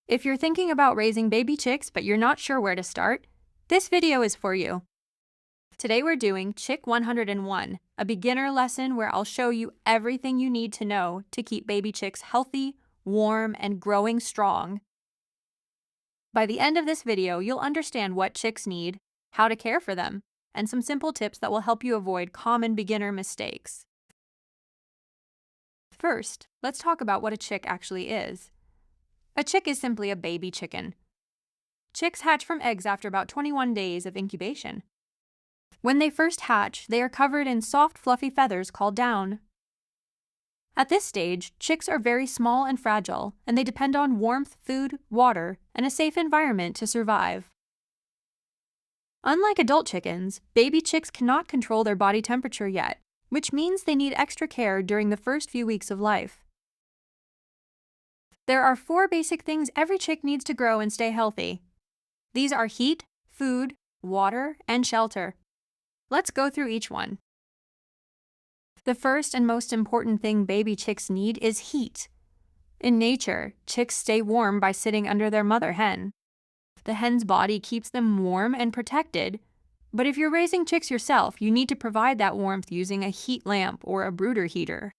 If you're thinking about raising baby chicks but you're not sure where to start, this video is for you. Today we're doing Chick 101, a beginner lesson where I'll show you everything you need to know to keep baby chicks healthy, warm, and growing strong. By the end of this video, you'll understand what chicks need, how to care for them, and some simple tips that will help you avoid common beginner mistakes. First, let's talk about what a chick actually is. A chick is simply a baby chicken. Chicks hatch from eggs after about 21 days of incubation. When they first hatch, they are covered in soft, fluffy feathers called down. At this stage, chicks are very small and fragile, and they depend on warmth, food, water, and a safe environment to survive. Unlike adult chickens, baby chicks cannot control their body temperature yet, which means they need extra care during the first few weeks of life. There are 4 basic things every chick needs to grow and stay healthy. These are heat, food, water, and shelter. Let's go through each one. The first and most important thing baby chicks need is heat. In nature, chicks stay warm by sitting under their mother hen. The hen's body keeps them warm and protected, but if you're raising chicks yourself, you need to provide that warmth using a heat lamp or a brooder heater.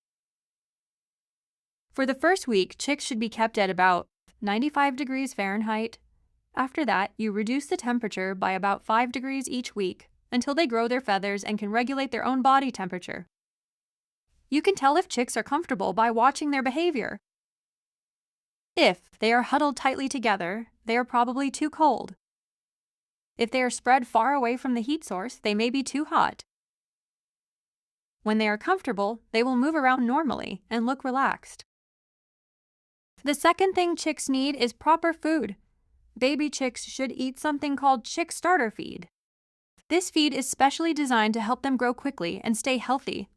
For the first week, chicks should be kept at about 95 degrees Fahrenheit. After that, you reduce the temperature by about 5 degrees each week until they grow their feathers and can regulate their own body temperature. You can tell if chicks are comfortable by watching their behavior. If they are huddled tightly together, they are probably too cold. If they are spread far away from the heat source, they may be too hot. When they are comfortable, they will move around normally and look relaxed. The second thing chicks need is proper food. Baby chicks should eat something called chick starter feed. This feed is specially designed to help them grow quickly and stay healthy.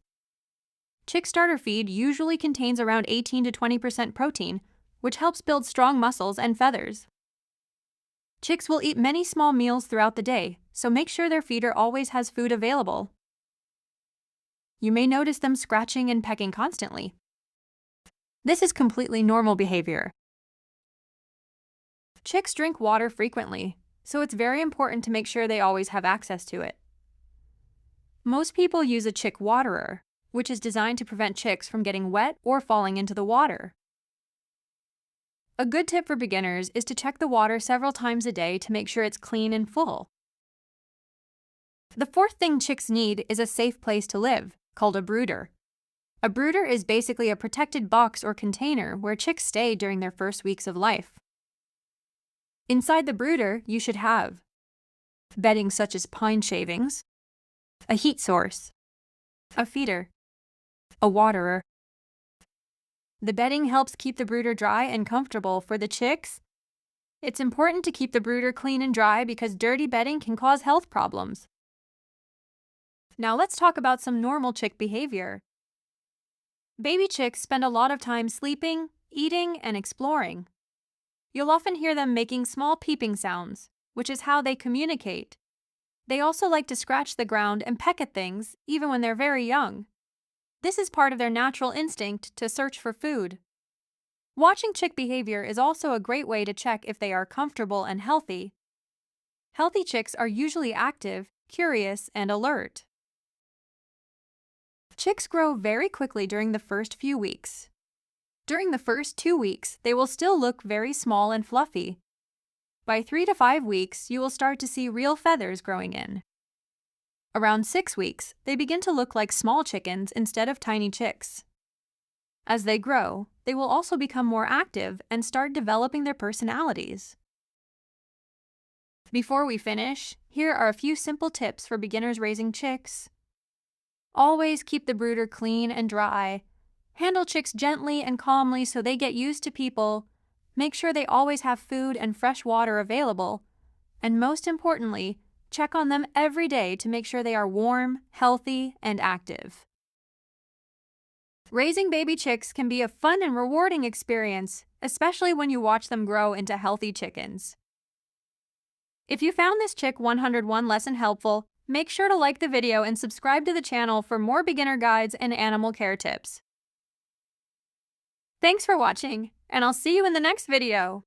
Chick starter feed usually contains around 18 to 20% protein, which helps build strong muscles and feathers. Chicks will eat many small meals throughout the day, so make sure their feeder always has food available. You may notice them scratching and pecking constantly. This is completely normal behavior. Chicks drink water frequently, so it's very important to make sure they always have access to it. Most people use a chick waterer, which is designed to prevent chicks from getting wet or falling into the water. A good tip for beginners is to check the water several times a day to make sure it's clean and full. The fourth thing chicks need is a safe place to live, called a brooder. A brooder is basically a protected box or container where chicks stay during their first weeks of life. Inside the brooder, you should have bedding such as pine shavings, a heat source, a feeder, a waterer. The bedding helps keep the brooder dry and comfortable for the chicks. It's important to keep the brooder clean and dry because dirty bedding can cause health problems. Now let's talk about some normal chick behavior. Baby chicks spend a lot of time sleeping, eating, and exploring. You'll often hear them making small peeping sounds, which is how they communicate. They also like to scratch the ground and peck at things, even when they're very young. This is part of their natural instinct to search for food. Watching chick behavior is also a great way to check if they are comfortable and healthy. Healthy chicks are usually active, curious, and alert. Chicks grow very quickly during the first few weeks. During the first 2 weeks, they will still look very small and fluffy. By 3 to 5 weeks, you will start to see real feathers growing in. Around 6 weeks, they begin to look like small chickens instead of tiny chicks. As they grow, they will also become more active and start developing their personalities. Before we finish, here are a few simple tips for beginners raising chicks. Always keep the brooder clean and dry. Handle chicks gently and calmly so they get used to people. Make sure they always have food and fresh water available. And most importantly, check on them every day to make sure they are warm, healthy, and active. Raising baby chicks can be a fun and rewarding experience, especially when you watch them grow into healthy chickens. If you found this Chick 101 lesson helpful, make sure to like the video and subscribe to the channel for more beginner guides and animal care tips. Thanks for watching, and I'll see you in the next video.